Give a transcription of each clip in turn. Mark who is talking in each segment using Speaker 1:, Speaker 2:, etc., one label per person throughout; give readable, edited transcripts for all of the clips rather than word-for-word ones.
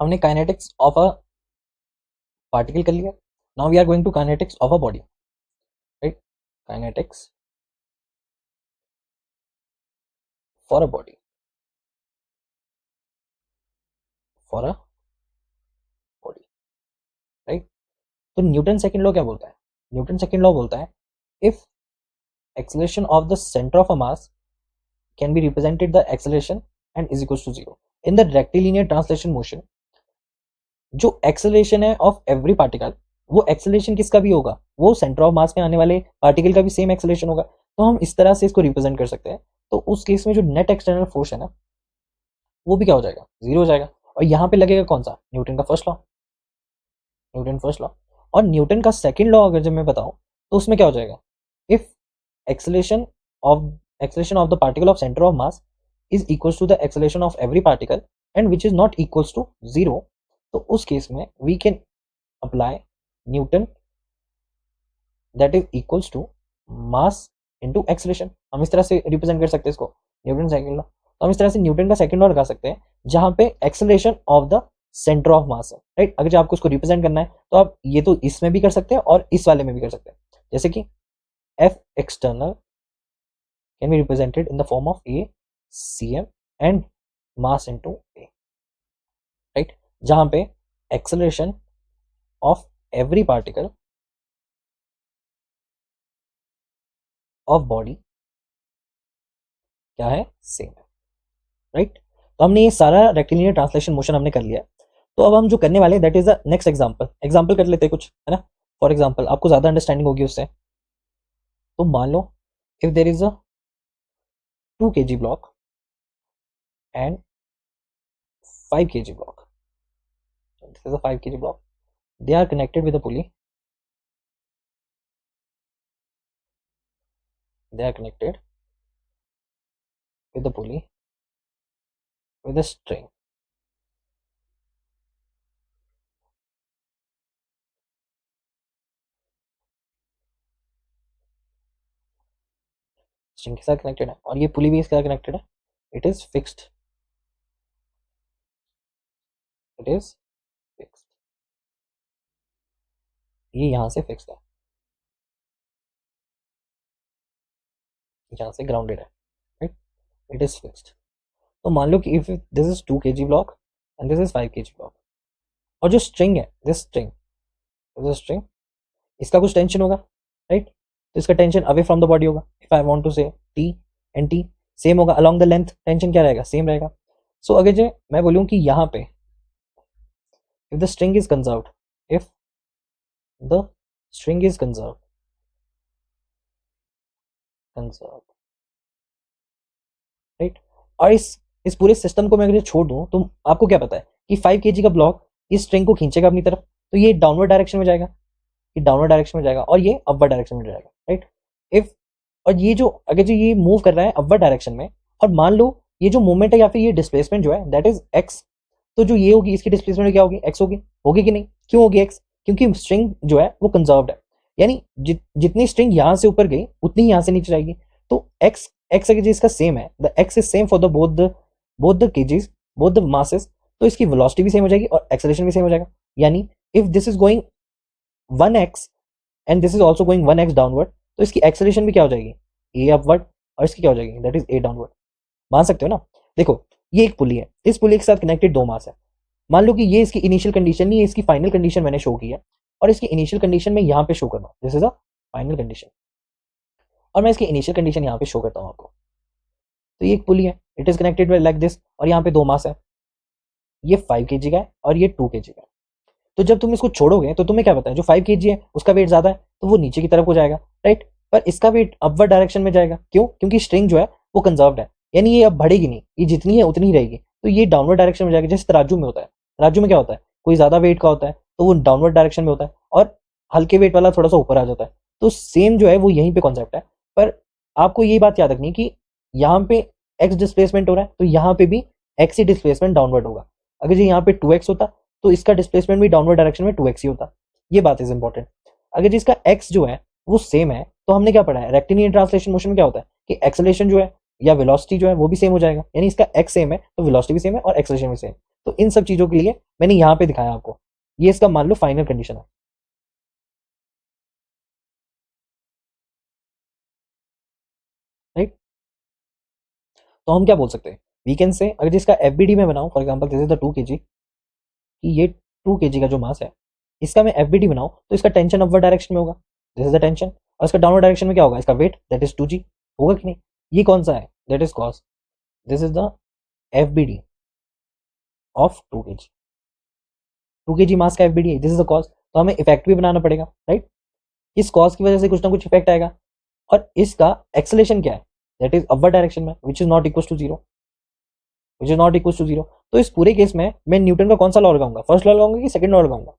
Speaker 1: हमने kinetics of a particle कर लिया. Now we are going to kinetics of a body, right. Kinetics for a body, for a body, right. तो Newton second law क्या बोलता है? Newton second law बोलता है if acceleration of the centre of a mass can be represented the acceleration and is equals to 0. In the rectilinear translation motion, जो acceleration है of every particle, वो acceleration किसका भी होगा, वो सेंटर ऑफ मास में आने वाले पार्टिकल का भी सेम एक्सेलरेशन होगा. तो हम इस तरह से इसको रिप्रेजेंट कर सकते हैं. तो उस केस में जो नेट एक्सटर्नल फोर्स है ना, वो भी क्या हो जाएगा, जीरो हो जाएगा. और यहाँ पे लगेगा कौन सा, न्यूटन का first law. Newton first law. और न्यूटन का सेकंड लॉ अगर जब मैं बताऊं तो उसमें क्या हो जाएगा, if acceleration of the particle of center of mass is equals to the acceleration of every particle and which is not equals to 0, तो उस केस में we can apply Newton that is equals to mass into acceleration. हम इस तरह से represent कर सकते हैं इसको, न्यूटन सेकंड लॉ. तो हम इस तरह से न्यूटन का सेकंड लॉ लगा सकते हैं जहां पे acceleration of the centre of mass है, राइट. अगर जो आपको उसको रिप्रेजेंट करना है तो आप ये तो इसमें भी कर सकते हैं और इस वाले में भी कर सकते हैं. जैसे कि F external can be represented in the form of A cm and mass into A, right. जहां पे acceleration of every particle of body क्या है, सेम है, राइट. तो हमने ये सारा रेक्टिलिनियर ट्रांसलेशन मोशन हमने कर लिया. तो अब हम जो करने वाले हैं that is the next example कर लेते हैं कुछ, है ना. फॉर एग्जांपल आपको ज्यादा अंडरस्टैंडिंग होगी उससे. तो मान लो if there is a 2 kg block and 5 kg block. This is a 5 kg block. They are connected with a pulley. They are connected with the pulley with a string. String के साथ connected है और ये पुली भी इसके साथ connected है. It is fixed, it is fixed. ये यहां से फिक्स्ड है, यहां से ग्राउंडेड है, राइट. It is fixed. तो मान लो कि if this is 2 kg block and this is 5 kg block, और जो स्ट्रिंग है, दिस स्ट्रिंग, इसका कुछ टेंशन होगा, राइट. तो इसका tension away from the body होगा. इफ आई वांट टू से टी एंड टी सेम होगा अलोंग द लेंथ, टेंशन क्या रहेगा, सेम रहेगा. सो अगर जो मैं बोलूं कि यहाँ पे if the string is conserved, if the string is conserved, right. और इस पूरे सिस्टम को मैं अगर छोड़ दूं तो आपको क्या पता है कि 5 kg का ब्लॉक इस स्ट्रिंग को खींचेगा अपनी तरफ, तो ये डाउनवर्ड डायरेक्शन में जाएगा, ये डाउनवर्ड डायरेक्शन में जाएगा और ये अपवर्ड डायरेक्शन में जाएगा, राइट. इफ और ये जो अगर जो ये मूव कर रहा है अपवर्ड डायरेक्शन में, और मान लो ये जो मूवमेंट है या फिर ये डिस्प्लेसमेंट जो है दैट इज एक्स, तो जो ये होगी इसकी डिस्प्लेसमेंट क्या होगी, एक्स होगी. होगी कि नहीं, क्यों होगी एक्स, क्योंकि स्ट्रिंग जो है वो कंजर्व्ड है. यानी जितनी स्ट्रिंग यहां से ऊपर गई उतनी यहां से नीचे जाएगी. तो एक्स अगर इसका सेम है, the x is same for the both the KGs, both the masses, तो इसकी वेलोसिटी भी सेम हो जाएगी और एक्सेलरेशन भी सेम हो जाएगा. यानी if this is going 1x and this is also going 1x downward, तो इसकी एक्सेलरेशन भी क्या हो जाएगी, a अपवर्ड, और इसकी क्या हो जाएगी, दैट इज a डाउनवर्ड. मान सकते हो ना. देखो ये एक पुली है, इस पुली के साथ कनेक्टेड 2 मास है. मान लो कि ये इसकी इनिशियल कंडीशन नहीं है, इसकी फाइनल कंडीशन मैंने शो की है, और इसकी इनिशियल कंडीशन में यहाँ पे शो कर रहा हूँ, this is a final condition, और मैं इसकी इनिशियल कंडीशन यहाँ पे शो करता हूँ आपको. तो ये एक पुली है, it is connected like this, और यहाँ पे 2 मास है, ये 5 kg का है और ये 2 kg का है. तो जब तुम इसको छोड़ोगे तो तुम्हें क्या पता है, जो 5 kg है उसका वेट ज्यादा है तो वो नीचे की तरफ हो जाएगा, राइट. पर इसका वेट अपवर्ड डायरेक्शन में जाएगा, क्यों, क्योंकि स्ट्रिंग जो है वो कंजर्व्ड है, यानी ये अब बढ़ेगी नहीं, ये जितनी है उतनी ही रहेगी. तो ये डाउनवर्ड डायरेक्शन में जाएगी, जैसे तराजू में होता है. तराजू में क्या होता है, कोई ज्यादा वेट का होता है तो वो डाउनवर्ड डायरेक्शन में होता है, और हल्के वेट वाला थोड़ा सा ऊपर आ जाता है. तो सेम जो है वो यहीं पे कॉन्सेप्ट है. पर आपको ये बात याद रखनी कि यहाँ पे एक्स डिस्प्लेसमेंट हो रहा है तो यहाँ पे भी एक्स ही डिस्प्लेसमेंट डाउनवर्ड होगा. अगर यहाँ पे 2x होता तो इसका डिस्प्लेसमेंट भी डाउनवर्ड डायरेक्शन में 2x ही होता. ये बात इज इंपॉर्टेंट. अगर जिसका x जो है वो सेम है, तो हमने क्या पढ़ा है, रेक्टिलिनियर ट्रांसलेशन मोशन में क्या होता है कि एक्सेलरेशन जो है या वेलोसिटी जो है वो भी सेम हो जाएगा, यानी इसका एक्स सेम है तो वेलोसिटी भी सेम है और एक्सेलरेशन भी सेम। तो इन सब चीजों के लिए मैंने यहाँ पे दिखाया आपको, ये इसका मान लो फाइनल कंडीशन है, राइट। तो हम क्या बोल सकते हैं, वी कैन से, अगर जिसका एफबीडी में बनाऊं, for example this is the 2 kg, कि ये 2 kg का जो मास है इसका मैं एफबीडी बनाऊं तो इसका टेंशन अपवर्ड डायरेक्शन में होगा, दिस इज द टेंशन, और इसका डाउनवर्ड डायरेक्शन में क्या होगा, इसका वेट दैट इज 2g, होगा कि नहीं। ये कौन सा है, that is cos, this is the FBD of 2 kg, 2 kg मास का एफबीडी है, दिस इज द कॉस। तो हमें इफेक्ट भी बनाना पड़ेगा, राइट। इस कॉस की वजह से कुछ ना कुछ इफेक्ट आएगा, और इसका एक्सेलेरेशन क्या है, दैट इज अपवर्ड डायरेक्शन में, which is not equal to zero, which is not equal to zero. तो इस पूरे केस में मैं न्यूटन का कौन सा लॉ लगाऊंगा, फर्स्ट लॉ लगाऊंगा कि सेकंड लॉ लगाऊंगा,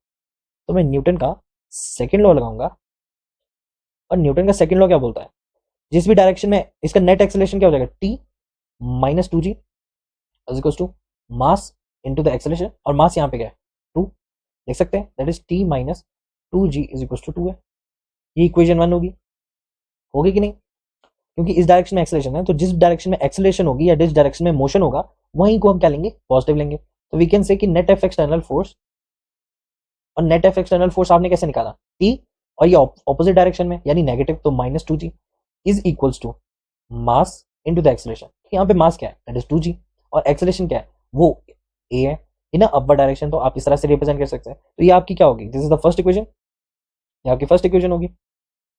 Speaker 1: तो मैं न्यूटन का सेकंड लॉ लगाऊंगा। और न्यूटन का सेकंड लॉ क्या बोलता है, जिस भी डायरेक्शन में इसका नेट एक्सेलेरेशन क्या हो जाएगा, T minus 2g is equal to mass into the acceleration, और मास यहाँ पे क्या है 2, देख सकते हैं, that is T minus 2g is equal to 2 है। ये इक्वेशन 1 होगी कि नहीं, क्योंकि इस डायरेक्शन में एक्सेलेरेशन है, तो जिस डायरेक्शन में एक्सेलेरेशन होगी या जिस डायरेक्शन में मोशन होगा वहीं को हम क्या लेंगे, पॉजिटिव लेंगे। तो वी कैन से कि नेट एफ एक्सटर्नल फोर्स, और नेट एफ एक्सटर्नल फोर्स आपने कैसे निकाला, टी, और ये ऑपोजिट डायरेक्शन में यानी नेगेटिव, तो minus 2g is equals to mass into the acceleration. यहाँ पे मास क्या है, दैट इज 2g, और एक्सेलरेशन क्या है, वो a है, इन अपवर्ड डायरेक्शन, तो आप इस तरह से रिप्रेजेंट कर सकते हैं। तो ये आपकी क्या होगी, this is the first equation, ये आपकी फर्स्ट इक्वेशन होगी।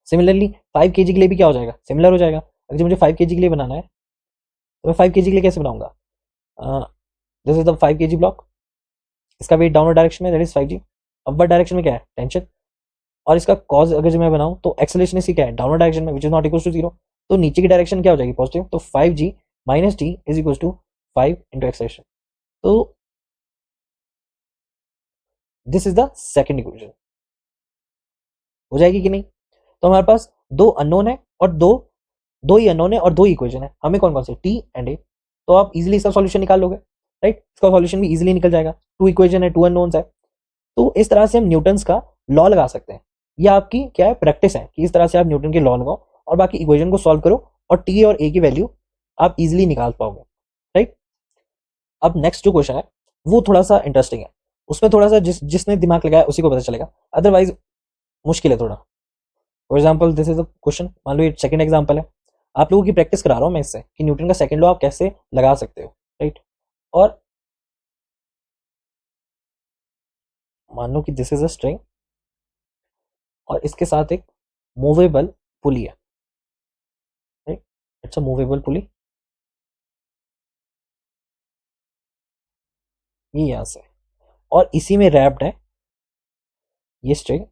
Speaker 1: सिमिलरली 5 kg के लिए भी क्या हो जाएगा, सिमिलर हो जाएगा। अगर मुझे 5 kg के लिए बनाना है तो मैं 5 kg के लिए कैसे बनाऊंगा, this is the 5 kg block, इसका वेट डाउनवर्ड डायरेक्शन में that is 5g, upward direction में क्या है टेंशन, और इसका कॉज अगर जो मैं बनाऊं तो एक्सेलरेशन इसकी क्या है डाउनवर्ड डायरेक्शन में, which is not equal to zero, तो नीचे की डायरेक्शन क्या हो जाएगी पॉजिटिव, तो 5g minus T is equal to 5 into acceleration. तो this is the second equation, हो जाएगी कि नहीं। तो हमारे पास दो अननोन है और दो ही अननोन है और दो ही इक्वेशन है, हमें कौन कौन से, टी एंड ए। तो आप इजीली इसका सॉल्यूशन निकाल लोगे, राइट, इसका सॉल्यूशन भी इजीली निकल जाएगा, 2 इक्वेशन है, 2 अननोन्स है। तो इस तरह से हम न्यूटन्स का लॉ लगा सकते हैं। ये आपकी क्या है, प्रैक्टिस है कि इस तरह से आप न्यूटन के लॉ लगाओ और बाकी इक्वेशन को सॉल्व करो, और टी और ए की वैल्यू आप इजीली निकाल पाओगे, राइट। अब नेक्स्ट जो क्वेश्चन है वो थोड़ा सा इंटरेस्टिंग है, उसमें थोड़ा सा जिसने दिमाग लगाया उसी को पता चलेगा, अदरवाइज मुश्किल है थोड़ा। For example this is a question, मान लो ये सेकंड एग्जाम्पल है, आप लोगों की प्रैक्टिस करा रहा हूँ मैं इससे कि न्यूटन का सेकंड लॉ आप कैसे लगा सकते हो, राइट। और मान लो कि दिस इज अ स्ट्रिंग और इसके साथ एक मूवेबल पुली है, right, it's a movable pulley, ये यहां से, और इसी में रैप्ड है ये string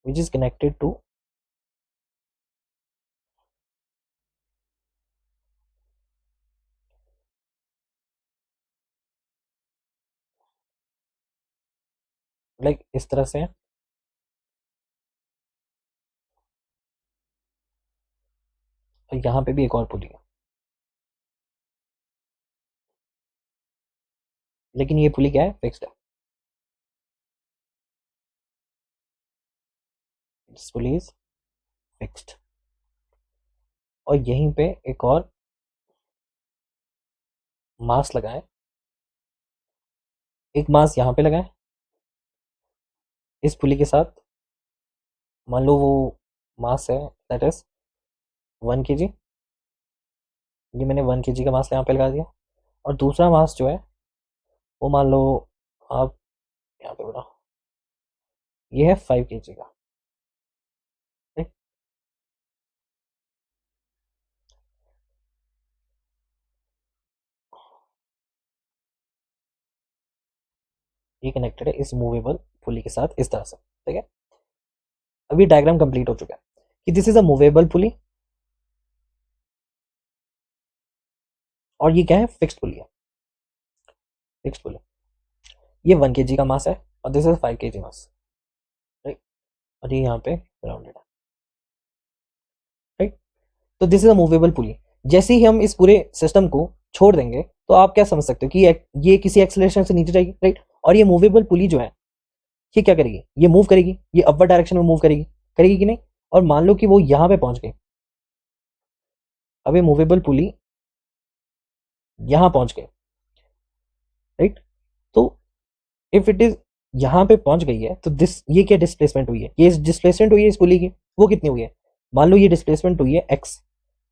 Speaker 1: which is connected to like इस तरह से है, और यहाँ पे भी एक और पुली है, लेकिन ये पुली क्या है, फिक्स्ड है, दिस पुली इज फिक्स्ड। और यहीं पे एक और मास लगाए, एक मास यहाँ पे लगाए इस पुली के साथ, मान लो वो मास है दैट इज 1 kg, ये मैंने 1 kg का मास यहाँ पे लगा दिया, और दूसरा मास जो है वो मान लो आप यहाँ पे बनाओ, ये है 5 kg का, ठीक? ये कनेक्टेड है इस मूवेबल पुली के साथ इस तरह से, ठीक है। अभी डायग्राम कंप्लीट हो चुका है कि दिस इज अ मूवेबल पुली, और ये क्या है, फिक्स्ड पुली है, फिक्स्ड पुली, ये 1 kg का मास है और this is 5 kg mass, right, और ये यहाँ पे ग्राउंडेड है, राइट। तो दिस इज अ मूवेबल पुली, जैसे ही हम इस पूरे सिस्टम को छोड़ देंगे तो आप क्या समझ सकते हो कि ये किसी एक्सेलरेशन से नीचे जाएगी, राइट। और ये मूवेबल पुली जो है ये क्या करेगी, ये मूव करेगी, ये अपवर्ड डायरेक्शन में मूव करेगी, करेगी कि नहीं। और मान लो कि वो यहाँ पे पहुंच गई, अब ये मूवेबल पुली यहां पहुंच गए, राइट। तो इफ इट इज यहाँ पे पहुंच गई है तो दिस ये क्या डिस्प्लेसमेंट हुई है, ये डिस्प्लेसमेंट हुई है इस पुली की, वो कितनी हुई है, मान लो ये डिस्प्लेसमेंट हुई है एक्स,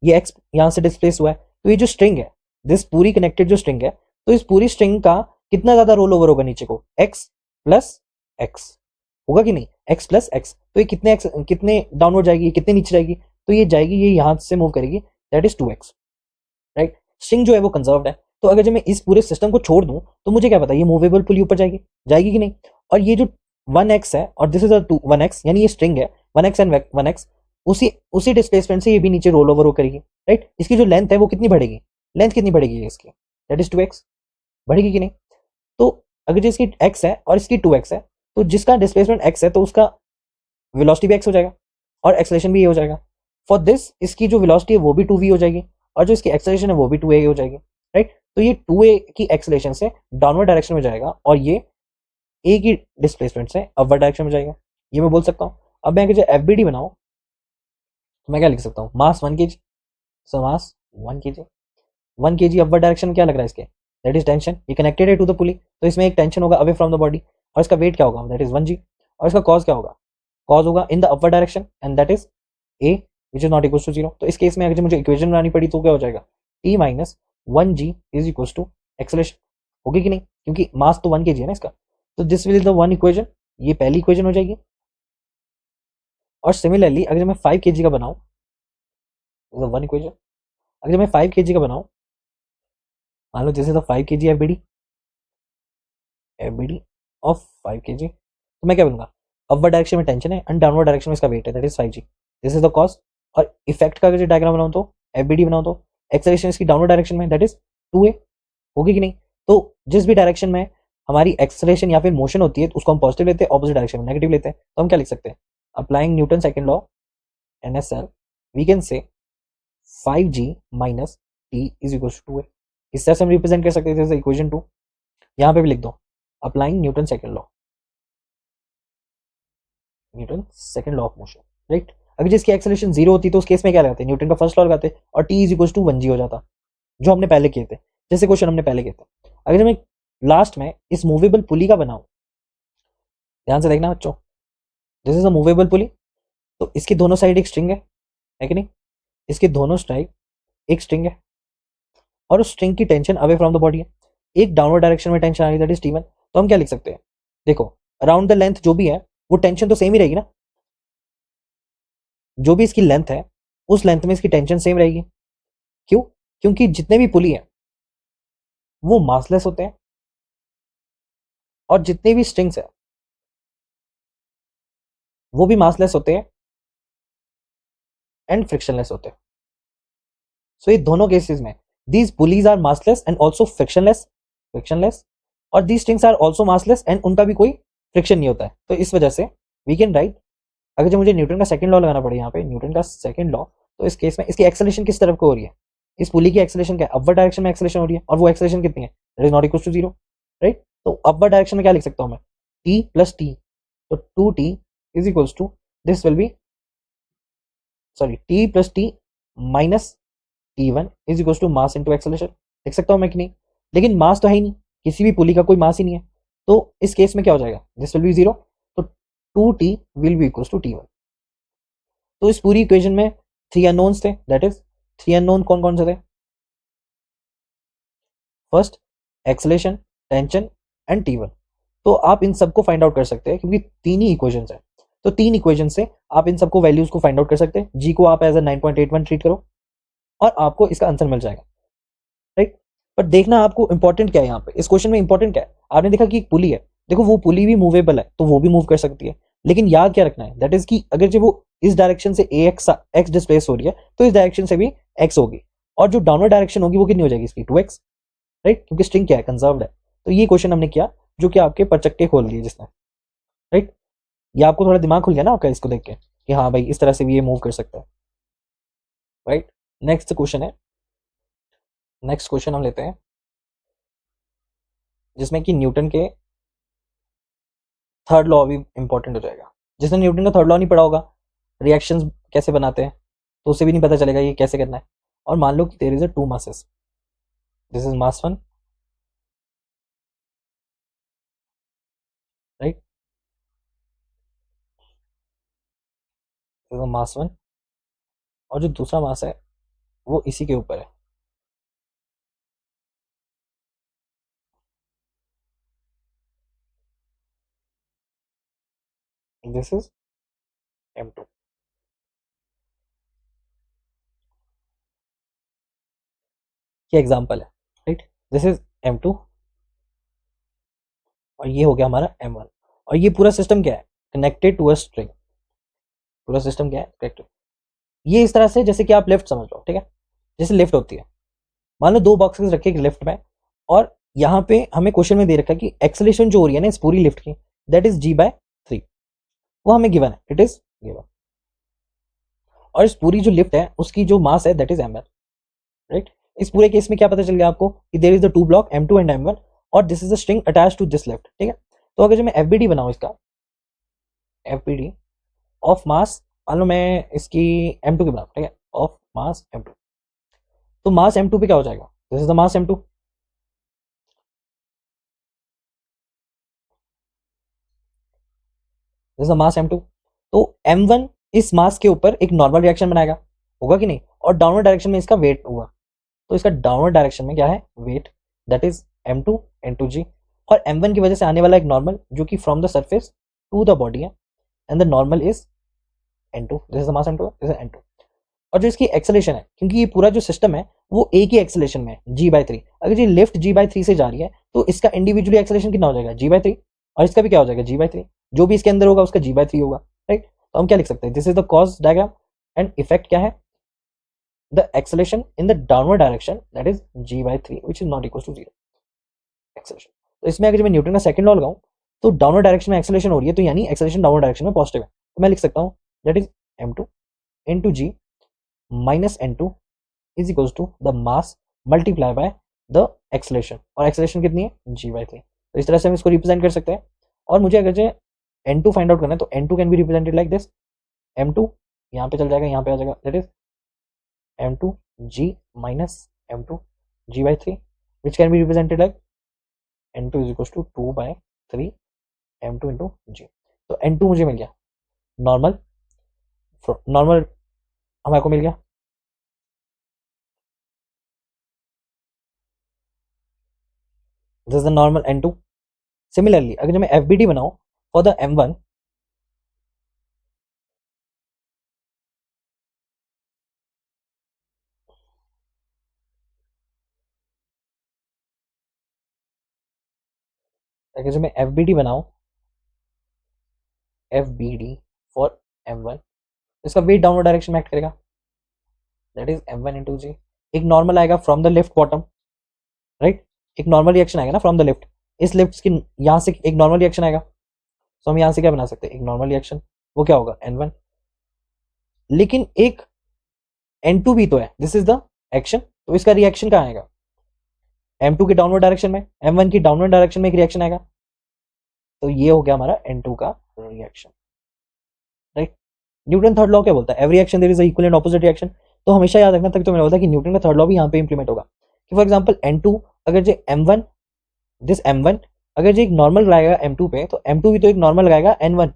Speaker 1: ये एक्स यहाँ से डिस्प्लेस हुआ है, तो ये जो स्ट्रिंग है, दिस पूरी कनेक्टेड जो स्ट्रिंग है, तो इस पूरी स्ट्रिंग का कितना ज्यादा रोल ओवर होगा नीचे को, एक्स प्लस एक्स होगा कि नहीं, एक्स प्लस एक्स, तो ये कितने एक्स कितने डाउनवर्ड जाएगी, कितने नीचे जाएगी, तो ये जाएगी, ये यहाँ से मूव करेगी, that is 2x, right. String जो है वो कंजर्व्ड है, तो अगर जब मैं इस पूरे सिस्टम को छोड़ दूं तो मुझे क्या पता ये मूवेबल पुली ऊपर जाएगी, जाएगी कि नहीं। और ये जो 1x है और दिस इज अ 1x, यानी ये स्ट्रिंग है 1x एंड 1x, उसी उसी डिस्प्लेसमेंट से ये भी नीचे रोल ओवर हो करेगी, राइट। इसकी जो लेंथ है वो कितनी बढ़ेगी, लेंथ कितनी बढ़ेगी इसकी, दैट इज 2x, बढ़ेगी कि नहीं। तो अगर जो इसकी x है और इसकी 2x है, तो जिसका डिस्प्लेसमेंट x है तो उसका वेलोसिटी भी x हो जाएगा और एक्सेलरेशन भी ये हो जाएगा। फॉर दिस इसकी जो वेलोसिटी है वो भी 2v हो जाएगी और जो इसकी एक्सेलरेशन है वो भी 2a हो जाएगी, राइट। तो ये 2a की एक्सेलरेशन से डाउनवर्ड डायरेक्शन में जाएगा और ये a की डिस्प्लेसमेंट से अपवर्ड डायरेक्शन में जाएगा, ये मैं बोल सकता हूँ। अब मैं अगर एफबीडी बनाऊं तो मैं क्या लिख सकता हूँ, मास 1 kg, सो मास 1 kg, 1 kg अपवर्ड डायरेक्शन में क्या लग रहा है इसके, दैट इज टेंशन, ये कनेक्टेड है टू द पुली, तो इसमें एक टेंशन होगा अवे फ्रॉम द बॉडी और इसका वेट क्या होगा, दैट इज 1g, और इसका कॉज क्या होगा, कॉज होगा in the upward direction and that is a which is not equal to 0। तो इस केस में अगर मुझे इक्वेशन बनानी पड़ी तो क्या हो जाएगा, t minus 1g is equal to acceleration, होगी कि नहीं, क्योंकि मास तो 1 kg है ना इसका, तो this will is the one equation, ये पहली इक्वेशन हो जाएगी। और सिमिलरली अगर मैं 5 kg का बनाऊं, वन इक्वेशन, अगर मैं 5 kg का बनाऊं, मान लो जैसे तो 5 kg FBD, FBD of 5 kg, तो मैं क्या बोलूंगा, अपवर्ड डायरेक्शन में टेंशन है एंड डाउनवर्ड डायरेक्शन में इसका वेट है, that is 5g, this is the cost. और इफेक्ट का अगर डायग्राम बनाऊं तो एफबीडी बनाऊं तो एक्सेलरेशन इसकी डाउनवर्ड डायरेक्शन में, दैट इज 2a, होगी कि नहीं। तो जिस भी डायरेक्शन में हमारी एक्सेलरेशन या फिर मोशन होती है तो उसको हम पॉजिटिव लेते हैं, ऑपोजिट डायरेक्शन में नेगेटिव लेते हैं, तो हम क्या लिख सकते हैं, applying Newton second law NSL, we can say 5g minus t is equal to 2a, इस तरह से हम रिप्रेजेंट कर सकते हैं जैसे इक्वेशन 2, यहाँ पे भी लिख दो applying Newton second law, Newton second law of motion, right. अगर जिसकी एक्सेलरेशन 0 होती तो उस केस में क्या लगाते, न्यूटन का फर्स्ट लॉ लगाते और t is equal to 1g हो जाता, जो हमने पहले किए थे, जैसे क्वेश्चन हमने पहले किए थे। अगर मैं लास्ट में इस मूवेबल पुली का बनाऊं, ध्यान से देखना बच्चों, दिस इज अ मूवेबल पुली, तो इसकी दोनों साइड एक स्ट्रिंग है कि नहीं, इसके दोनों साइड एक स्ट्रिंग है और उस स्ट्रिंग की tension away from the body है, एक डाउनवर्ड डायरेक्शन में टेंशन आ रही है, दैट इज t1, तो हम क्या लिख सकते हैं, देखो अराउंड द लेंथ जो भी है वो टेंशन तो सेम ही रहेगी ना, जो भी इसकी लेंथ है उस लेंथ में इसकी टेंशन सेम रहेगी, क्यों, क्योंकि जितने भी पुली है वो मासलेस होते हैं और जितने भी स्ट्रिंग्स है वो भी मासलेस होते हैं एंड फ्रिक्शनलेस होते हैं। सो ये दोनों केसेस में these pulleys are massless and also frictionless और these strings are also massless and उनका भी कोई फ्रिक्शन नहीं होता है, तो इस वजह से वी कैन राइट, अगर जो मुझे न्यूटन का सेकंड लॉ लगाना पड़े यहाँ पे, न्यूटन का सेकंड लॉ, तो इस केस में इसकी एक्सेलरेशन किस तरफ को हो रही है, इस पुली की एक्सेलरेशन क्या है, अपवर्ड डायरेक्शन में एक्सेलरेशन हो रही है और वो एक्सेलरेशन कितनी है, that is not equal to 0, right. तो अपवर्ड डायरेक्शन में क्या लिख सकता हूँ मैं, t प्लस टी, तो 2t is equals to this will be, sorry t plus T minus t1 is equals to mass into acceleration, लिख सकता हूँ मैं कि नहीं, लेकिन मास तो है ही नहीं, किसी भी पुली का कोई मास ही नहीं है, तो इस केस में क्या हो जाएगा, दिस विल बी 0, तो 2t will be equals to t1। तो इस पूरी इक्वेशन में 3 अननोन्स थे, दैट इज 3 अननोन कौन कौन से थे, first acceleration, tension and t1, तो आप इन सबको फाइंड आउट कर सकते हैं क्योंकि 3 ही इक्वेशन है, तो 3 इक्वेशन से आप इन सबको वैल्यूज को फाइंड आउट कर सकते हैं, जी को आप एज अ 9.81 ट्रीट करो और आपको इसका आंसर मिल जाएगा, राइट। पर देखना आपको इंपॉर्टेंट क्या है यहाँ पे, इस क्वेश्चन में इंपॉर्टेंट क्या है, आपने देखा कि एक पुली है, देखो वो पुली भी मूवेबल है तो वो भी मूव कर सकती है, लेकिन याद क्या रखना है, दैट इज कि अगर जब वो इस डायरेक्शन से एक्स डिस्प्लेस हो रही है तो इस डायरेक्शन से भी एक्स होगी और जो डाउनवर्ड डायरेक्शन होगी वो कितनी हो जाएगी इसकी 2x, राइट, क्योंकि स्ट्रिंग क्या है, कंजर्व्ड है। तो ये क्वेश्चन हमने किया जो कि आपके परचक्के खोल दिए जिसने, राइट, ये आपको थोड़ा दिमाग खुल गया ना आपका इसको देख के कि हाँ भाई इस तरह से भी ये मूव कर सकता है, राइट। नेक्स्ट क्वेश्चन है, नेक्स्ट क्वेश्चन हम लेते हैं जिसमें कि न्यूटन के थर्ड लॉ भी इंपॉर्टेंट हो जाएगा, जिसने न्यूटन का थर्ड लॉ नहीं पढ़ा होगा, रिएक्शंस कैसे बनाते हैं तो उसे भी नहीं पता चलेगा ये कैसे करना है, और मान लो कि there is a two masses, this is mass 1, right, this is mass 1, और जो दूसरा मास है वो इसी के ऊपर है, दिस इज M2। ये एग्जांपल है, राइट, दिस इज M2 और ये हो गया हमारा M1। और ये पूरा सिस्टम क्या है, कनेक्टेड टू अ स्ट्रिंग, पूरा सिस्टम क्या है, कनेक्टेड। ये इस तरह से जैसे कि आप लिफ्ट समझ लो, ठीक है, जैसे लिफ्ट होती है, मान लो दो बॉक्सेस रखे लिफ्ट में, और यहाँ पे हमें क्वेश्चन में दे रखा है कि एक्सेलेरेशन जो हो रही है ना इस पूरी लिफ्ट की, दैट इज g/3, वो हमें गिवन है, इट इज गिवन। और इस पूरी जो लिफ्ट है उसकी जो मास है दैट इज m1, राइट। इस पूरे केस में क्या पता चल गया आपको कि there is the two block M2 and M1, और this is the string attach to this lift, ठीक है। तो अगर जो मैं FBD बनाऊं इसका, FBD ऑफ मास, मान लो मैं इसकी M2 की बनाऊं, ठीक है, ऑफ मास M2, तो मास M2 पे क्या हो जाएगा, this is the mass M2, this is the mass M2। तो M1 इस मास के ऊपर एक नॉर्मल रिएक्शन बनाएगा, होगा कि नहीं, और डाउनवर्ड डायरेक्शन में इसका वेट होगा, तो इसका डाउनवर्ड डायरेक्शन में क्या है, weight, that is M2 into G। और M1 की वजह से आने वाला एक नॉर्मल जो कि from the surface to the body है, and the normal is N2, this is the mass M2, this is N2। और जो इसकी एक्सेलेरेशन है, क्योंकि ये पूरा जो सिस्टम है वो एक ही एक्सेलेरेशन में है g/3, अगर ये लेफ्ट g/3 से जा रही है तो इसका इंडिविजुअली एक्सेलेरेशन कितना हो जाएगा, g/3, और इसका भी क्या हो जाएगा, g/3, जो भी इसके अंदर होगा उसका g/3 होगा, राइट। तो हम क्या लिख सकते हैं, this is the cause diagram, and effect क्या है, the acceleration in the downward direction that is g/3 which is not equal to 0 acceleration. तो इसमें अगर मैं न्यूटन का सेकंड लॉ लगाऊं, तो डाउनवर्ड डायरेक्शन में एक्सेलेरेशन हो रही है, तो यानी एक्सेलेरेशन डाउनवर्ड डायरेक्शन में पॉजिटिव है, तो मैं लिख सकता हूं that is m2 into g minus n2 is equals to the mass multiply by the acceleration, और एक्सेलेरेशन कितनी है, g/3। तो इस तरह से हम इसको रिप्रेजेंट कर सकते हैं। और मुझे अगर जो n2 फाइंड आउट करना है तो n2 can be represented like this, m2 यहाँ पे चल जाएगा, यहाँ पे आ जाएगा, that is m2 g minus m2 g/3 which can be represented like n2 is equals to 2/3 m2 into g। तो n2 मुझे मिल गया, नॉर्मल, नॉर्मल हमारे को मिल गया, this is the normal n2। Similarly अगर मैं FBD बनाऊं फॉर द M1, अगर जो मैं FBD बनाऊं, FBD फॉर M1, इसका वेट डाउनवर्ड डायरेक्शन में एक्ट करेगा, that is M1 into G। एक नॉर्मल आएगा from the left bottom, right, एक नॉर्मल रिएक्शन आएगा ना फ्रॉम द लेफ्ट, इस लेफ्ट की यहाँ से एक नॉर्मल रिएक्शन आएगा, तो हम यहाँ से क्या बना सकते हैं, एक नॉर्मल रिएक्शन, वो क्या होगा, N1। लेकिन एक N2 भी तो है, दिस इज द एक्शन, तो इसका रिएक्शन कहाँ आएगा, M2 के डाउनवर्ड डायरेक्शन में, M1 की डाउनवर्ड डायरेक्शन में एक रिएक्शन आएगा, तो ये हो गया हमारा N2 का reaction, right. Newton third law क्या बोलता है, every action there is equal and opposite reaction. तो हमेशा याद रखना, तभी तो मैंने बोला कि न्यूटन का थर्ड लॉ भी यहाँ पे इंप्लीमेंट होगा, कि फॉर एग्जांपल N2 अगर जो M1, दिस M1 अगर जो एक नॉर्मल लगाएगा M2 पे, तो M2 भी तो एक नॉर्मल लगाएगा N1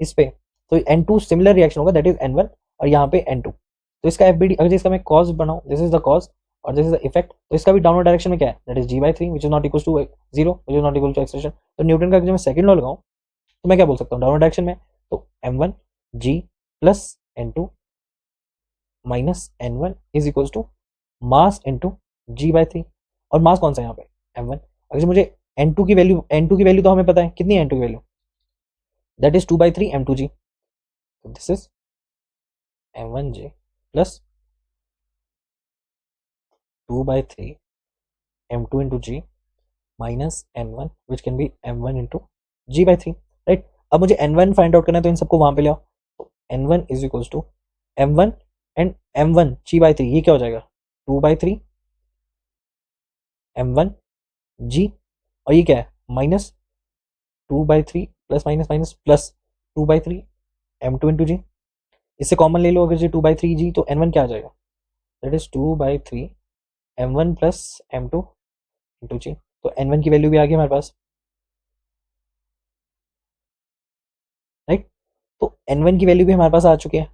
Speaker 1: इस पे, तो N2 सिमिलर रिएक्शन होगा, दैट इज N1, और यहाँ पे N2। तो इसका FBD अगर इसका मैं कॉज बनाऊं, दिस इज द कॉज और दिस इज द इफेक्ट, तो इसका भी डाउनवर्ड डायरेक्शन में क्या है, that is g/3 which is not equal to 0 which is not equal to acceleration. तो न्यूटन का अगर मैं सेकंड लॉ लगाऊं तो मैं क्या बोल सकता हूँ, डाउनवर्ड डायरेक्शन में, तो M1 g plus N2 minus N1 is equal to mass into g/3, और मास कौन सा है यहाँ पे, M1। अगर मुझे N2 की वैल्यू तो हमें पता है कितनी है, N2 की value that is 2/3 M2g, this is M1g plus 2/3 M2 into g minus N1 which can B M1 into g/3, right. अब मुझे N1 फाइंड आउट करना है, तो इन सबको वहां पे ले आओ, तो N1 is equal to M1 and M1 g/3, ये क्या हो जाएगा, 2/3 M1 g, और ये क्या है, minus 2/3 plus minus minus plus 2/3 M2 into g, इससे कॉमन ले लो, अगर जी 2/3 g, तो N1 क्या आ जाएगा, that is 2/3 m1 plus m2 into g. तो n1 की वैल्यू भी आ गई हमारे पास, राइट। तो n1 की वैल्यू भी हमारे पास आ चुकी है,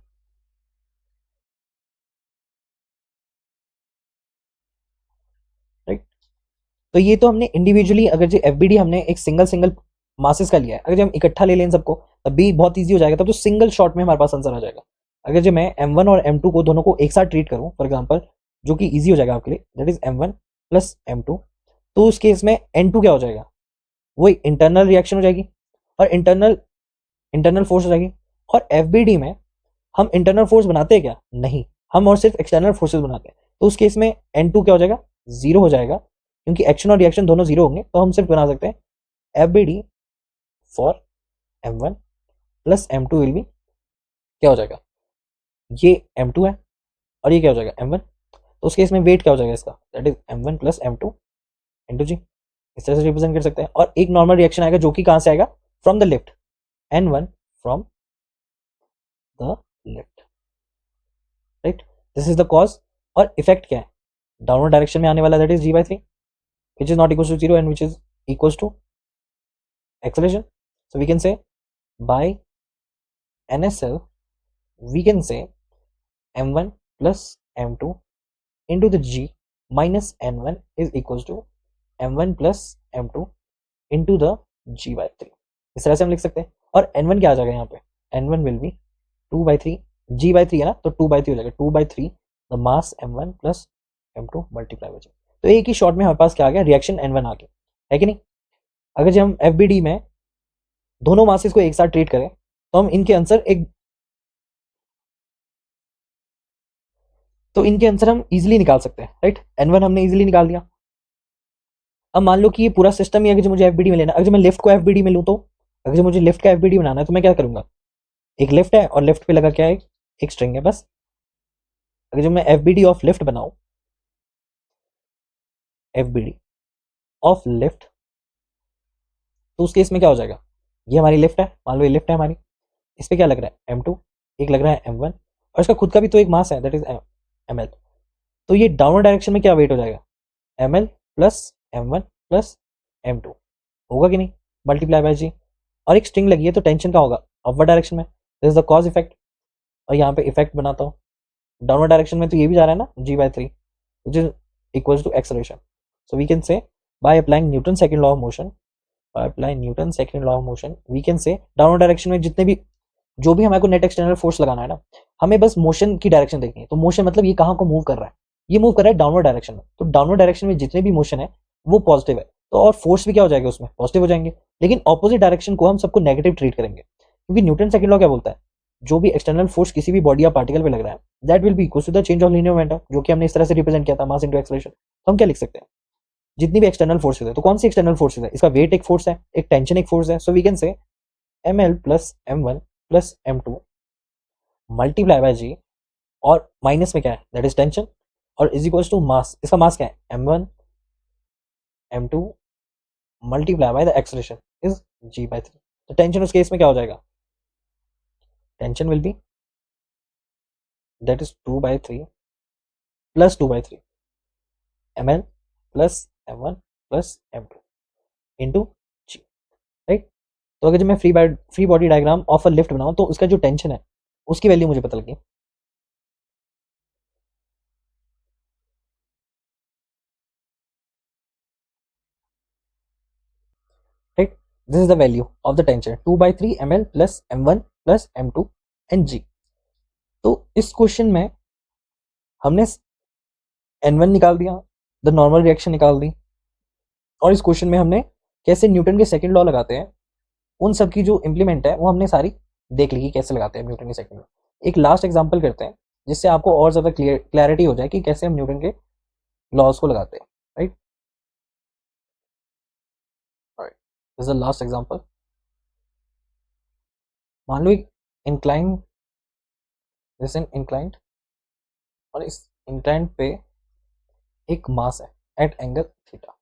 Speaker 1: राइट। तो ये तो हमने इंडिविजुअली, अगर जो एफबीडी हमने एक सिंगल सिंगल मासेस का लिया है, अगर जो हम इकट्ठा ले लें सबको तब भी बहुत ईजी हो जाएगा, तब तो सिंगल शॉट में हमारे पास आंसर आ जाएगा। अगर जो मैं m1 और m2 को दोनों को एक साथ ट्रीट करूं फॉर एग्जांपल, जो कि ईजी हो जाएगा आपके लिए, that is m1 plus m2, तो उस केस में n2 क्या हो जाएगा, वही इंटरनल रिएक्शन हो जाएगी और इंटरनल इंटरनल फोर्स हो जाएगी। और एफबीडी में हम इंटरनल फोर्स बनाते हैं क्या, नहीं, हम और सिर्फ एक्सटर्नल फोर्सेस बनाते हैं। तो उस केस में n2 क्या हो जाएगा, जीरो हो जाएगा, क्योंकि एक्शन और रिएक्शन दोनों जीरो होंगे। तो हम सिर्फ बना सकते हैं FBD for m1 plus m2 will be, क्या हो जाएगा, ये m2 है और ये क्या हो जाएगा m1। तो उस केस में वेट क्या हो जाएगा इसका, that is m1 plus m2 into g. इस तरह से रिप्रेजेंट कर सकते हैं। और एक नॉर्मल रिएक्शन आएगा जो कि कहां से आएगा, from the left, n1 from the left, right. This is the cause. और इफेक्ट क्या है, डाउनवर्ड डायरेक्शन में आने वाला, that is g/3 which is not equals to 0 and which is equals to acceleration. So we can say by NSL we can say m1 plus m2 into the g minus n1 is equals to m1 plus m2 into the g/3। इस तरह से हम लिख सकते हैं। और n1 क्या आ जाएगा यहाँ पे, n1 will be 2/3, g/3 है ना, तो 2/3 हो जाएगा, 2/3 the mass m1 plus m2 multiply bye g। तो एक ही शॉट में हमारे पास क्या आ गया, रिएक्शन n1 आ गया, है कि नहीं। अगर जब हम एफबीडी में दोनों मासेस को एक साथ ट्रीट करें तो हम इनके आंसर एक, तो इनके आंसर हम इजीली निकाल सकते हैं, राइट। n1 हमने इजीली निकाल दिया। अब मान लो कि ये पूरा सिस्टम ही, अगर जो मुझे एफबीडी में लेना, अगर मैं लेफ्ट को एफबीडी में लूँ तो, अगर जो मुझे लेफ्ट का एफबीडी बनाना है तो मैं क्या करूंगा, एक लेफ्ट है और लेफ्ट पे लगा क्या है, एक स्ट्रिंग है बस। अगर जो मैं एफबीडी ऑफ लेफ्ट बनाऊं, एफबीडी ऑफ लेफ्ट, तो उस केस में क्या हो जाएगा, ये हमारी लेफ्ट है, मान लो ये लेफ्ट है हमारी, इस पे क्या लग रहा है m2, एक लग रहा है m1, और इसका खुद का भी तो एक मास है, दैट इज ml। तो ये डाउनवर्ड डायरेक्शन में क्या वेट हो जाएगा, ml plus m1 plus m2, होगा कि नहीं, मल्टीप्लाई बाय जी। और एक स्ट्रिंग लगी है तो टेंशन का होगा अपवर्ड डायरेक्शन में, this is the cause effect. और यहाँ पे इफेक्ट बनाता हूँ, डाउनवर्ड डायरेक्शन में तो ये भी जा रहा है ना g/3 which is equals to acceleration. So we can say by applying Newton second law of motion, by applying Newton second law of motion we can say downward direction में जितने भी, जो भी हमारे को नेट एक्सटर्नल फोर्स लगाना है ना, हमें बस मोशन की डायरेक्शन देखनी है। तो मोशन मतलब ये कहाँ को मूव कर रहा है, ये मूव कर रहा है डाउनवर्ड डायरेक्शन में। तो डाउनवर्ड डायरेक्शन में जितने भी मोशन है वो पॉजिटिव है, तो और फोर्स भी क्या हो जाएगा उसमें, पॉजिटिव हो जाएंगे। लेकिन ऑपोजिट डायरेक्शन को हम सबको नेगेटिव ट्रीट करेंगे, क्योंकि न्यूटन सेकंड लॉ क्या बोलता है, जो भी एक्सटर्नल फोर्स किसी भी बॉडी या पार्टिकल पे लग रहा है, that will be equal to the change of linear momentum, जो कि हमने इस तरह से रिप्रेजेंट किया था, मास इनटू एक्सेलरेशन। तो हम क्या लिख सकते हैं, जितनी भी एक्सटर्नल फोर्सेज है, तो कौन सी एक्सटर्नल फोर्सेज है, इसका वेट एक फोर्स है, एक टेंशन एक फोर्स है। So we can say ml plus m1 plus m2 multiply by g, और माइनस में क्या है, दैट इज टेंशन, और इज इक्वल्स टू मास, इसका मास क्या है m1 m2 multiply by the acceleration is g/3। तो टेंशन उस केस में क्या हो जाएगा, tension will be that is 2/3 plus 2/3 ml plus m1 plus m2 into g, right. तो अगर जब मैं free body diagram of a lift बनाऊं तो उसका जो टेंशन है उसकी वैल्यू मुझे पता लगी, right. This is the value of the tension 2/3 ml plus m1 plus m2 and g। तो इस क्वेश्चन में हमने n1 निकाल दिया, द नॉर्मल रिएक्शन निकाल दी, और इस क्वेश्चन में हमने कैसे न्यूटन के सेकंड लॉ लगाते हैं, उन सब की जो इम्प्लीमेंट है वो हमने सारी देख ली कि कैसे लगाते हैं न्यूटन के सेकंड लॉ। एक लास्ट एग्जांपल करते हैं जिससे आपको और ज्यादा क्लैरिटी हो जाए कि कैसे हम न्यूटन के लॉज को लगाते हैं, right. This is the last example. मान लो एक इंक्लाइन, जैसे इंक्लाइंड, और इस इंक्लाइंड पे एक मास है एट एंगल थीटा,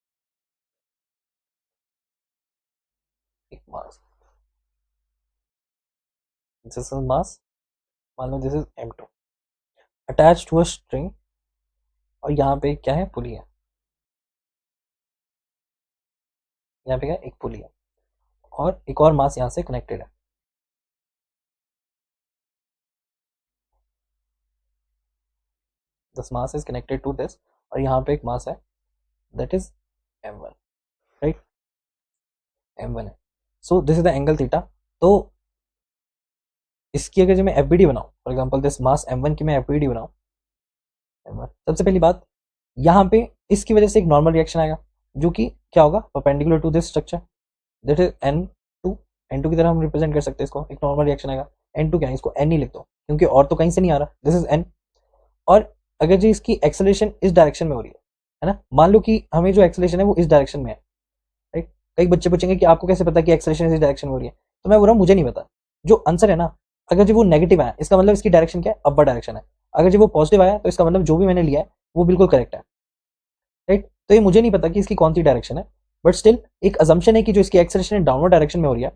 Speaker 1: एक मास, दिस इज मास, मान लो this is m2 attach to a string और यहाँ पे क्या है, पुली है, यहाँ पे क्या है, एक पुली है, और एक और मास यहाँ से कनेक्टेड है। This mass is connected to this, और यहाँ पे एक मास है, that is m1, right, m1 है। So this is the angle theta. तो इसकी अगर जो मैं एफबीडी बनाऊं, for example this mass m1 की मैं एफबीडी बनाऊं, m1, सबसे पहली बात, यहाँ पे इसकी वजह से एक नॉर्मल रिएक्शन आएगा, जो कि क्या होगा, perpendicular to this structure, that is n2, n2 की तरह हम रिप्रेजेंट कर सकते हैं इसको, एक नॉर्मल रिएक्शन आएगा। n2 क्या है, इसको n ही लिख दो, क्योंकि और तो कहीं से नहीं आ रहा, दिस इज n। और अगर जो इसकी एक्सेलरेशन इस डायरेक्शन में हो रही है ना, मान लो कि हमें जो एक्सेलरेशन है वो इस डायरेक्शन में है, राइट। कई बच्चे पूछेंगे कि आपको कैसे पता कि एक्सेलरेशन इस डायरेक्शन में हो रही है, तो मैं बोल रहा हूँ मुझे नहीं पता, जो आंसर है ना, अगर जो वो नेगेटिव आया इसका मतलब इसकी डायरेक्शन क्या है, अपर डायरेक्शन है। अगर जो वो पॉजिटिव आया तो इसका मतलब जो भी मैंने लिया है वो बिल्कुल करेक्ट है, राइट। तो ये मुझे नहीं पता कि इसकी कौन सी डायरेक्शन है, बट स्टिल एक अजम्पशन है कि जो इसकी एक्सेलरेशन डाउनवर्ड डायरेक्शन में हो रही है,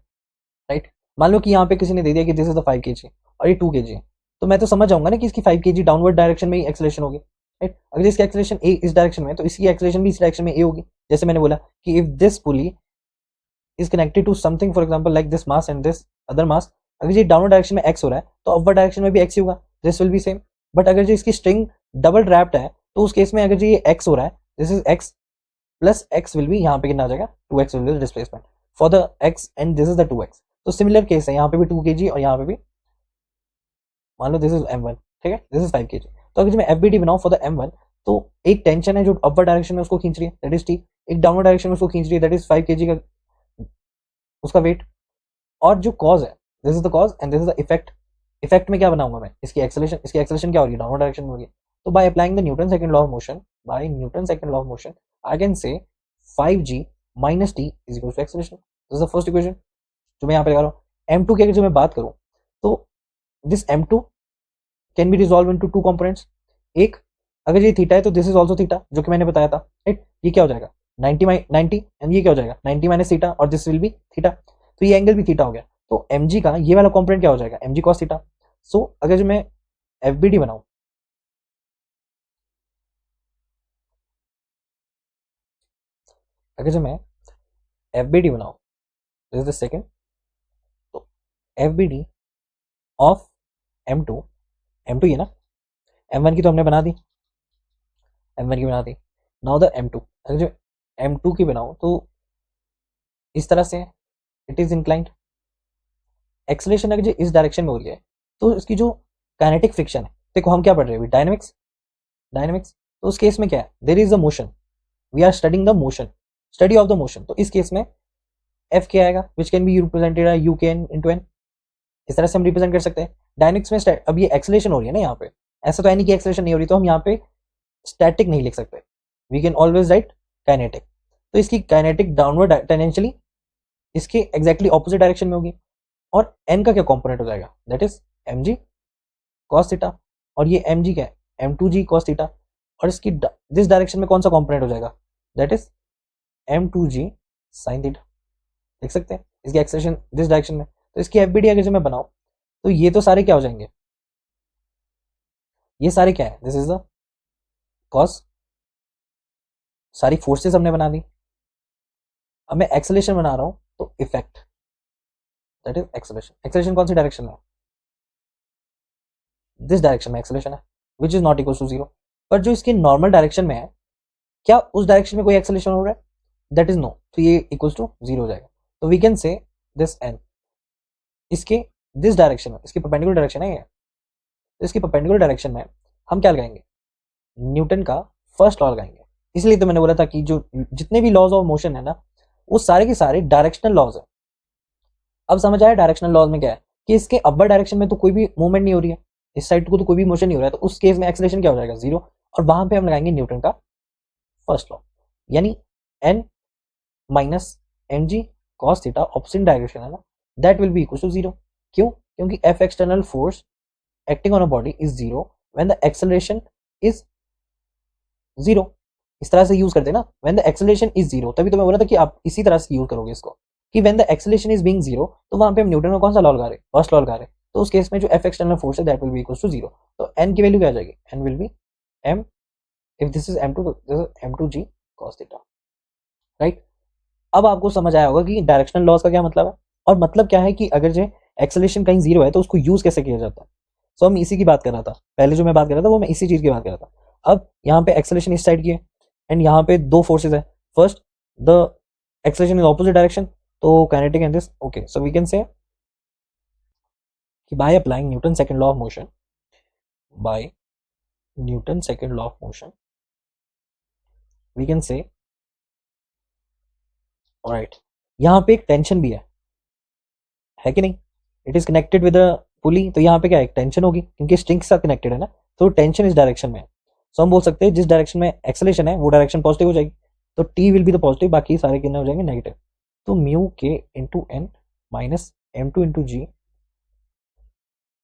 Speaker 1: राइट। मान लो कि यहाँ पे किसी ने दे दिया कि दिस इज द 5 kg और ये 2 kg है, तो मैं तो समझ जाऊंगा ना कि इसकी 5 kg डाउनवर्ड डायरेक्शन में ही एक्सेलरेशन होगी, राइट। अगर इसकी एक्सेलरेशन ए इस डायरेक्शन में है तो इसकी एक्सेलरेशन भी इस डायरेक्शन में ए होगी। जैसे मैंने बोला कि if this pulley is connected to something, for example like this mass and this other mass, अगर ये डाउनवर्ड डायरेक्शन में एक्स हो रहा है तो अपवर्ड डायरेक्शन में भी एक्स ही होगा, this will B same. But अगर जो इसकी स्ट्रिंग डबल रैप्ड है तो उस केस में अगर जो ये एक्स हो रहा है, this is x plus x will be, यहाँ पे कितना आ जाएगा, 2x will be displacement for the x and this is the 2x। तो सिमिलर केस है, यहाँ पे भी 2 kg और यहाँ पे भी, मान लो दिस इज m1, ठीक है, दिस इज 5 kg। तो अगर मैं एफबीडी बनाऊं फॉर द m1, तो एक टेंशन है जो अपवर्ड डायरेक्शन में उसको खींच रही है, दैट इज टी, एक डाउनवर्ड डायरेक्शन में उसको खींच रही है, दैट इज 5 kg का उसका वेट, और जो कॉज है, this is the cause and this is the effect. Effect में क्या बनाऊंगा मैं, इसकी एक्सेलरेशन क्या हो रही है, डाउनवर्ड डायरेक्शन में हो रही है। तो by applying the Newton second law of motion, by Newton second law of motion, I can say 5g minus t is equal to acceleration. This is the first equation जो मैं यहाँ पे लगा रहा हूँ। m2 की अगर जो मैं बात करूँ तो this m2 can be resolve into two components. एक, अगर ये थीटा है तो दिस इज ऑल्सो थीटा, जो कि मैंने बताया था, राइट। ये क्या हो जाएगा 90 एंड ये क्या हो जाएगा 90 माइनस थीटा, और दिस विल बी थीटा, तो ये एंगल भी थीटा हो गया। तो mg का ये वाला कंपोनेंट क्या हो जाएगा, mg cos थीटा। सो अगर जो मैं fbd बनाऊं, अगर जो मैं fbd बनाऊं, दिस इज द सेकंड, तो fbd ऑफ m2, m2 ये ना, m1 की तो हमने बना दी, m1 की बना दी, नाउ द m2, अगर जो m2 की बनाऊं तो इस तरह से है, इट इज इंक्लाइंड। एक्सेलरेशन अगर जो इस डायरेक्शन में हो रही है तो इसकी जो काइनेटिक फ्रिक्शन है, देखो हम क्या पढ़ रहे हैं, डायनेमिक्स, डायनेमिक्स, तो उस केस में क्या है, there is a motion, we are studying the motion, study of the motion. तो इस केस में एफ क्या आएगा, which can be represented you can into N, इस तरह से हम रिप्रेजेंट कर सकते हैं। डायनेमिक्स में अब ये एक्सेलरेशन हो रही है ना यहाँ पे, ऐसा तो है नहीं कि एक्सेलरेशन नहीं हो रही, तो हम यहाँ पे स्टैटिक नहीं लिख सकते, we can always write kinetic. तो इसकी काइनेटिक डाउनवर्ड टेंडेंशियली इसके एग्जैक्टली ऑपोजिट डायरेक्शन में होगी, और एन का क्या कॉम्पोनेंट हो जाएगा, that is M G cos theta, और ये एम जी क्या है, एम टू जी कॉस थीटा, और इसकी दिस डायरेक्शन में कौन सा कॉम्पोनेंट हो जाएगा, that is M two G sine theta, देख सकते हैं इसकी एक्सेलरेशन दिस डायरेक्शन में। तो इसकी एफबीडी अगर मैं बनाऊं तो ये तो सारे क्या हो जाएंगे, ये सारे क्या है, दिस इज द कॉस, सारी फोर्सेस हमने बना दी। अब मैं एक्सेलरेशन बना रहा हूं तो effect, that is acceleration, acceleration कौन सी डायरेक्शन में है, दिस डायरेक्शन में एक्सेलरेशन है, which is not equal to zero. पर जो इसकी नॉर्मल डायरेक्शन में है, क्या उस डायरेक्शन में कोई एक्सेलरेशन हो रहा है, दैट इज नो, तो ये इक्वल्स टू जीरो हो जाएगा। तो we can say this N, इसके दिस डायरेक्शन में, इसकी परपेंडिकुलर डायरेक्शन है ये, तो इसकी परपेंडिकुलर डायरेक्शन में हम क्या लगाएंगे, न्यूटन का फर्स्ट लॉ लगाएंगे। इसलिए तो मैंने बोला था कि जो जितने भी लॉज ऑफ मोशन है ना, वो सारे के सारे डायरेक्शनल लॉज है। अब समझ आया डायरेक्शनल लॉज में क्या है, कि इसके अपर डायरेक्शन में तो कोई भी मूवमेंट नहीं हो रही है, इस साइड को तो कोई भी मोशन नहीं हो रहा है, तो उस केस में एक्सेलरेशन क्या हो जाएगा, जीरो, और वहां पे हम लगाएंगे न्यूटन का फर्स्ट लॉ, यानी N minus M G cos theta, opposite direction है ना, that will be equal to zero. क्यों, क्योंकि F external force acting on a body is zero when the acceleration is zero. इस तरह से use करते हैं ना, when the acceleration is zero, तभी तो मैं बोला था कि आप इसी तरह से यूज करोगे इसको, कि when the acceleration is being zero, तो वहां पे हम न्यूटन का कौन सा लॉ लगा रहे हैं, फर्स्ट लॉ लगा रहे हैं, तो उस केस में जो एफ एक्सटर्नल फोर्स है that will be equal to zero. तो एन की वैल्यू क्या आ जाएगी, N will be M if this is m2 तो this is m2g cos theta, right. अब आपको समझ आया होगा कि डायरेक्शनल लॉस का क्या मतलब है, और मतलब क्या है कि अगर जो एक्सेलेरेशन कहीं जीरो है तो उसको यूज कैसे किया जाता है। सो हम इसी की बात कर रहा था, पहले जो मैं बात कर रहा था वो मैं इसी चीज की बात कर रहा था। अब यहाँ पे एक्सेलेरेशन इस साइड की है एंड यहाँ पे दो फोर्सेज है, first the acceleration in opposite direction, तो kinetic and this, okay. So we can say कि by applying Newton second law of motion, by Newton second law of motion we can say, alright, यहाँ पे एक tension भी है कि नहीं, it is connected with a pulley, तो यहाँ पे क्या है, टेंशन होगी क्योंकि स्ट्रिंग के साथ कनेक्टेड है ना, तो टेंशन इस डायरेक्शन में है। सो हम बोल सकते हैं जिस डायरेक्शन में एक्सेलेरेशन है वो डायरेक्शन पॉजिटिव हो जाएगी, तो T will be the positive, बाकी सारे कितने हो जाएंगे नेगेटिव। तो mu k into N minus M two into g,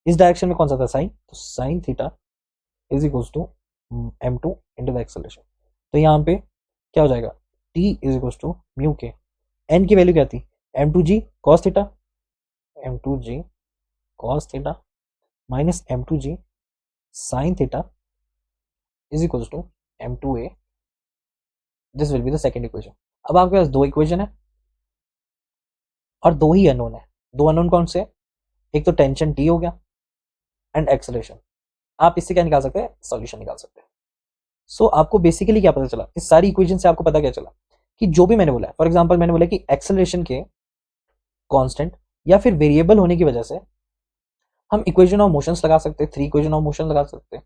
Speaker 1: इस डायरेक्शन में कौन सा था, साइन, तो sine theta is equal to M two into the acceleration. तो यहाँ पे क्या हो जाएगा, T is equal to mu k, N की वैल्यू क्या थी, M two ji cos theta, M two ji cos theta minus M two G sine theta is equal to M two A, this will be the second equation. अब आपके पास दो equation है और दो ही unknown है। दो अननोन कौन से, एक तो टेंशन टी हो गया एंड एक्सेलरेशन। आप इससे क्या निकाल सकते हैं, सॉल्यूशन निकाल सकते हैं। सो आपको बेसिकली क्या पता चला, इस सारी इक्वेशन से आपको पता क्या चला कि जो भी मैंने बोला, फॉर एग्जांपल मैंने बोला कि एक्सेलरेशन के कांस्टेंट या फिर वेरिएबल होने की वजह से हम इक्वेशन ऑफ मोशंस लगा सकते हैं, थ्री इक्वेशन ऑफ मोशन लगा सकते हैं,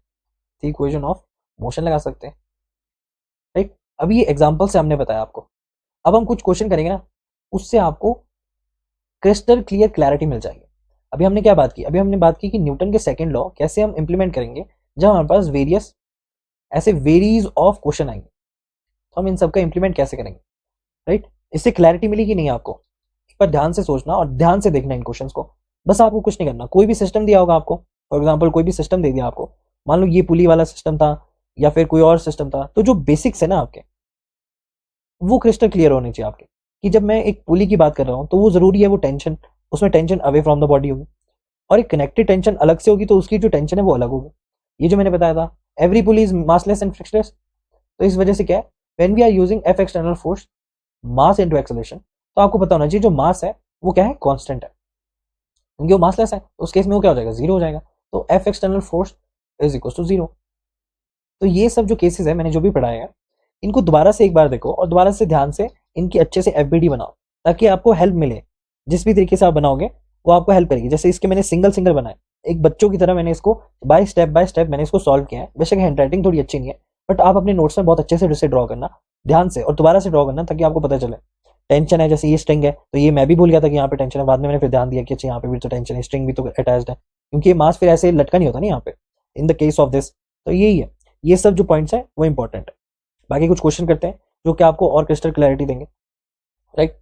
Speaker 1: थ्री इक्वेशन ऑफ मोशन लगा सकते हैं, राइट। अभी ये एग्जांपल से हमने बताया आपको, अब हम कुछ क्वेश्चन करेंगे ना, उससे आपको क्रिस्टल क्लियर क्लैरिटी मिल जाएगी। अभी हमने क्या बात की, अभी हमने बात की कि न्यूटन के सेकंड लॉ कैसे हम इंप्लीमेंट करेंगे जब हमारे पास वेरियस ऐसे वेरीज ऑफ क्वेश्चन आएंगे, तो हम इन सब का इंप्लीमेंट कैसे करेंगे, राइट। इससे क्लैरिटी मिलेगी नहीं आपको, इस पर ध्यान से सोचना और ध्यान से देखना इन क्वेश्चंस को। बस आपको कुछ नहीं करना, कोई भी सिस्टम दिया होगा आपको, फॉर एग्जाम्पल कोई भी सिस्टम दे दिया आपको, मान लो ये पुली वाला सिस्टम था या फिर कोई और सिस्टम था, तो जो बेसिक्स है ना आपके वो क्रिस्टल क्लियर होने चाहिए आपके, कि जब मैं एक पुली की बात कर रहा हूँ तो वो जरूरी है वो टेंशन, उसमें tension away from the body होगी, और एक कनेक्टेड टेंशन अलग से होगी, तो उसकी जो टेंशन है वो अलग होगी। ये जो मैंने बताया था, every pulley is massless and frictionless, तो इस वजह से क्या है, when we are using F external force mass into acceleration, तो आपको पता होना चाहिए जो मास है वो क्या है, कांस्टेंट है, क्योंकि वो मासलेस है, तो उस केस में वो क्या हो जाएगा, जीरो हो जाएगा। तो F external force is equal to zero. तो ये सब जो केसेस है मैंने जो भी पढ़ाया है, इनको दोबारा से एक बार देखो और दोबारा से ध्यान से इनकी अच्छे से एफबीडी बनाओ, ताकि आपको हेल्प मिले। जिस भी तरीके से आप बनाओगे वो आपको हेल्प करेगी। जैसे इसके मैंने सिंगल सिंगल बनाए, एक बच्चों की तरह मैंने इसको बाय स्टेप मैंने इसको सॉल्व किया है। बेशक हैंड राइटिंग थोड़ी अच्छी नहीं है, बट आप अपने नोट्स में बहुत अच्छे से इसे ड्रॉ करना, ध्यान से और दोबारा से ड्रॉ करना, ताकि आपको पता चले। टेंशन है, जैसे ये स्ट्रिंग है, तो ये मैं भी भूल गया था कि यहाँ पे टेंशन है, बाद में मैंने फिर ध्यान दिया कि अच्छा यहाँ पे भी तो टेंशन है, स्ट्रिंग भी तो अटैच्ड है, क्योंकि ये मास फिर ऐसे लटका नहीं होता ना यहाँ पे in the case of this. तो यही है, ये सब जो पॉइंट्स है वो इंपॉर्टेंट है। बाकी कुछ क्वेश्चन करते हैं जो कि आपको और क्रिस्टल क्लैरिटी देंगे, राइट।